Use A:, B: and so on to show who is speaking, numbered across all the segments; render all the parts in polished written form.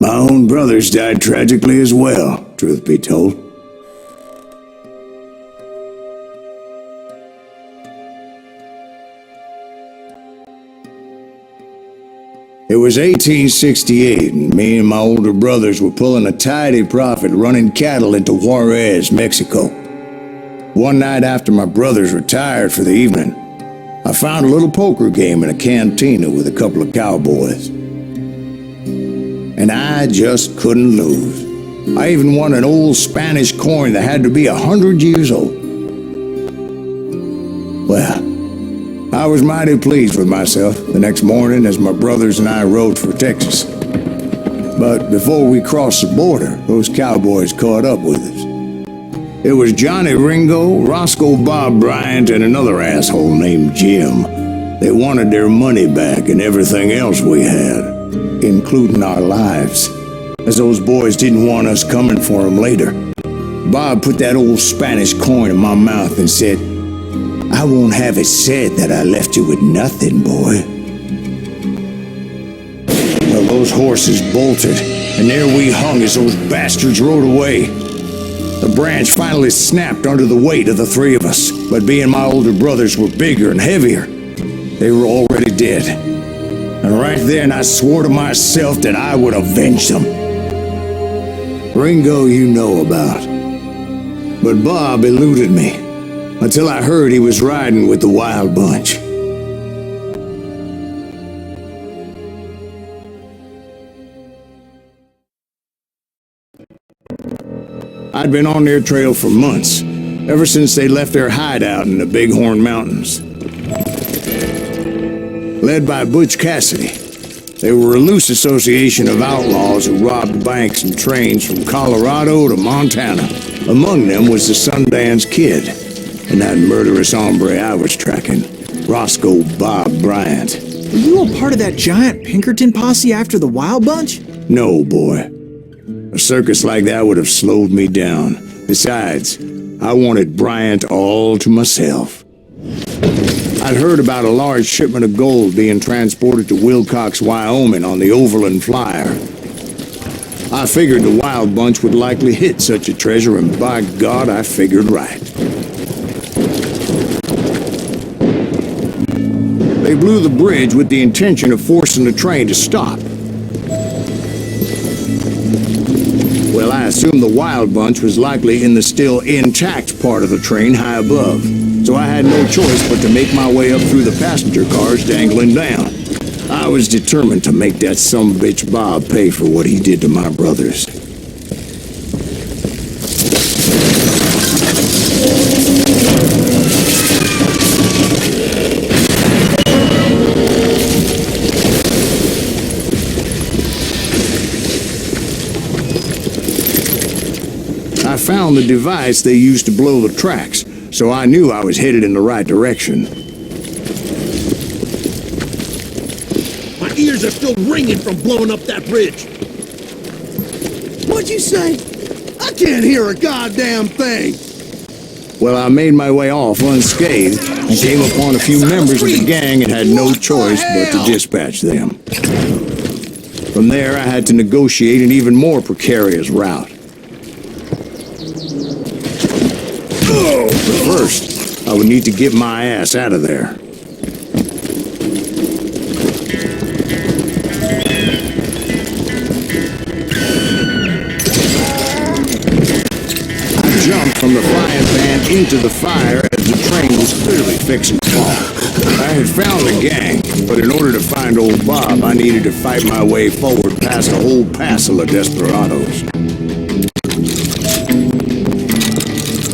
A: My own brothers died tragically as well, truth be told. It was 1868, and me and my older brothers were pulling a tidy profit running cattle into Juarez, Mexico. One night after my brothers retired for the evening, I found a little poker game in a cantina with a couple of cowboys. And I just couldn't lose. I even won an old Spanish coin that had to be 100 years old. Well, I was mighty pleased with myself the next morning as my brothers and I rode for Texas. But before we crossed the border, those cowboys caught up with us. It was Johnny Ringo, Roscoe Bob Bryant, and another asshole named Jim. They wanted their money back and everything else we had, including our lives, as those boys didn't want us coming for them later. Bob put that old Spanish coin in my mouth and said, "I won't have it said that I left you with nothing, boy." Well, those horses bolted, and there we hung as those bastards rode away. The branch finally snapped under the weight of the three of us, but being my older brothers were bigger and heavier, they were already dead. And right then I swore to myself that I would avenge them. Ringo you know about. But Bob eluded me, until I heard he was riding with the Wild Bunch. I'd been on their trail for months, ever since they left their hideout in the Bighorn Mountains. Led by Butch Cassidy, they were a loose association of outlaws who robbed banks and trains from Colorado to Montana. Among them was the Sundance Kid, and that murderous hombre I was tracking, Roscoe Bob Bryant.
B: Were you a part of that giant Pinkerton posse after the Wild Bunch?
A: No, boy. A circus like that would have slowed me down. Besides, I wanted Bryant all to myself. I'd heard about a large shipment of gold being transported to Wilcox, Wyoming on the Overland Flyer. I figured the Wild Bunch would likely hit such a treasure, and by God, I figured right. They blew the bridge with the intention of forcing the train to stop. Well, I assumed the Wild Bunch was likely in the still intact part of the train high above, so I had no choice but to make my way up through the passenger cars dangling down. I was determined to make that sumbitch Bob pay for what he did to my brothers. I found the device they used to blow the tracks, so I knew I was headed in the right direction.
C: My ears are still ringing from blowing up that bridge. What'd you say? I can't hear a goddamn thing.
A: Well, I made my way off unscathed and came upon a few members of the gang and had no choice but to dispatch them. From there, I had to negotiate an even more precarious route. But first, I would need to get my ass out of there. I jumped from the frying pan into the fire as the train was clearly fixing to fall. I had found the gang, but in order to find old Bob, I needed to fight my way forward past a whole passel of desperados.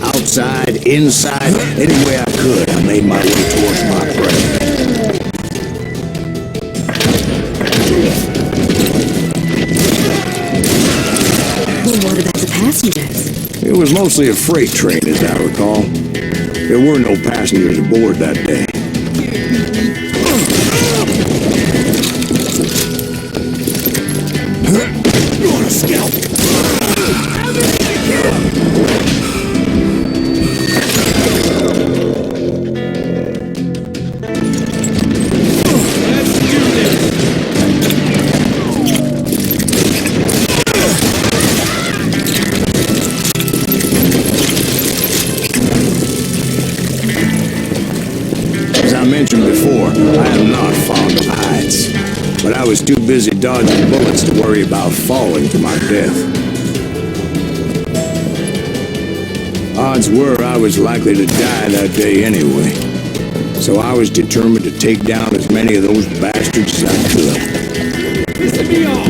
A: Outside, inside, any way I could, I made my way towards my prey.
D: What about the passengers?
A: It was mostly a freight train, as I recall. There were no passengers aboard that day.
C: You're on a scalp.
A: but I was too busy dodging bullets to worry about falling to my death. Odds were I was likely to die that day anyway, so I was determined to take down as many of those bastards as I could.
C: Listen me off!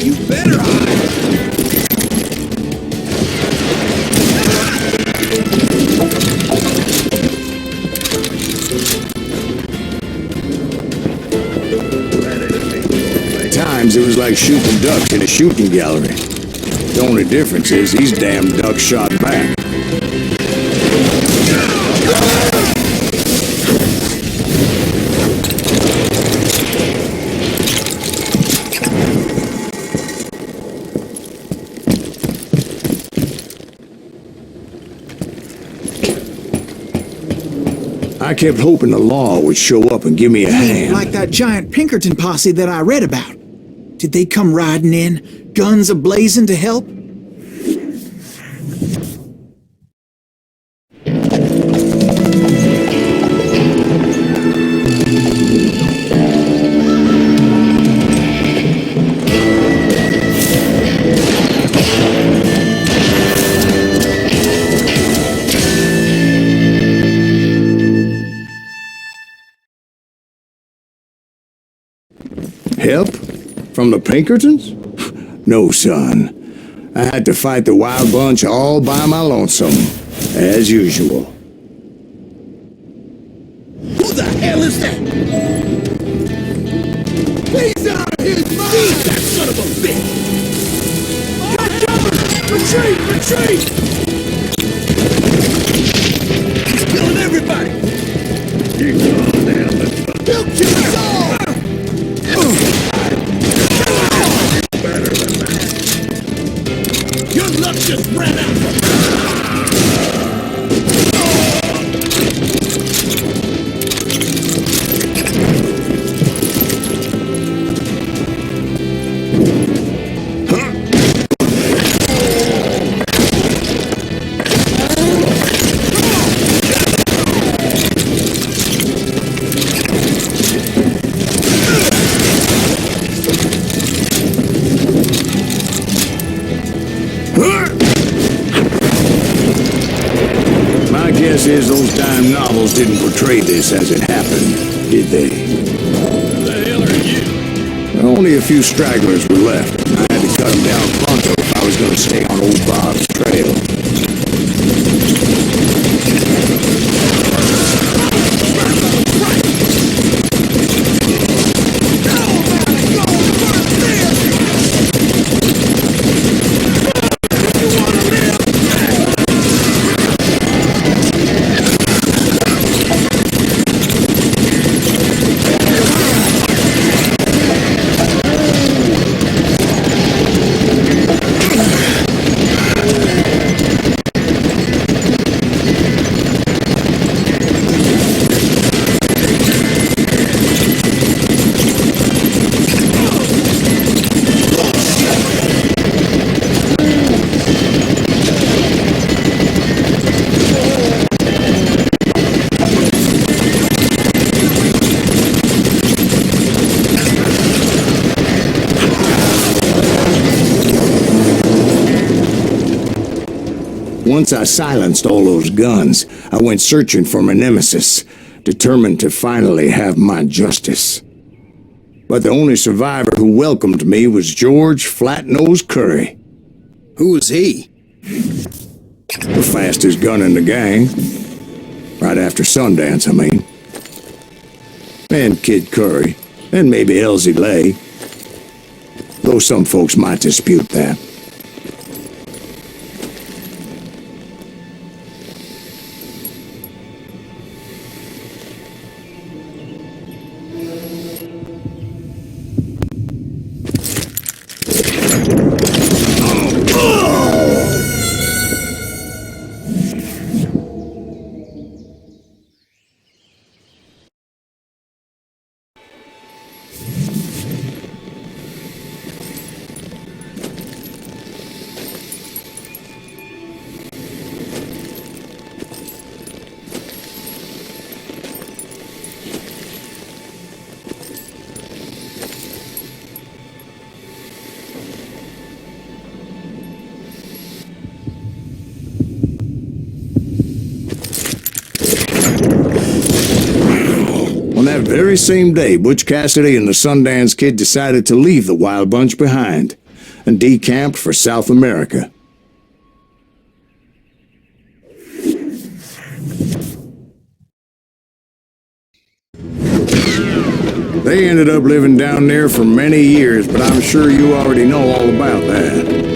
C: You better hide!
A: Times it was like shooting ducks in a shooting gallery. The only difference is these damn ducks shot back. I kept hoping the law would show up and give me a hand.
B: Like that giant Pinkerton posse that I read about. Did they come riding in, guns a-blazing to help?
A: Help? From the Pinkertons? No, son. I had to fight the wild bunch all by my lonesome, as usual.
C: Who the hell is that? He's out of his mind! He's that son of a bitch! Got cover! Retreat! He's killing everybody! He'll kill us all! Better than that. Your luck just ran out.
A: My guess is those dime novels didn't portray this as it happened, did they?
C: Who the hell are you?
A: Only a few stragglers were left. I had to cut them down pronto if I was going to stay on old Bob's trail. Once I silenced all those guns, I went searching for my nemesis, determined to finally have my justice. But the only survivor who welcomed me was George Flat-Nose Curry.
C: Who was he?
A: The fastest gun in the gang. Right after Sundance, I mean. And Kid Curry, and maybe Elsie Lay. Though some folks might dispute that. that very same day, Butch Cassidy and the Sundance Kid decided to leave the Wild Bunch behind and decamped for South America. They ended up living down there for many years, but I'm sure you already know all about that.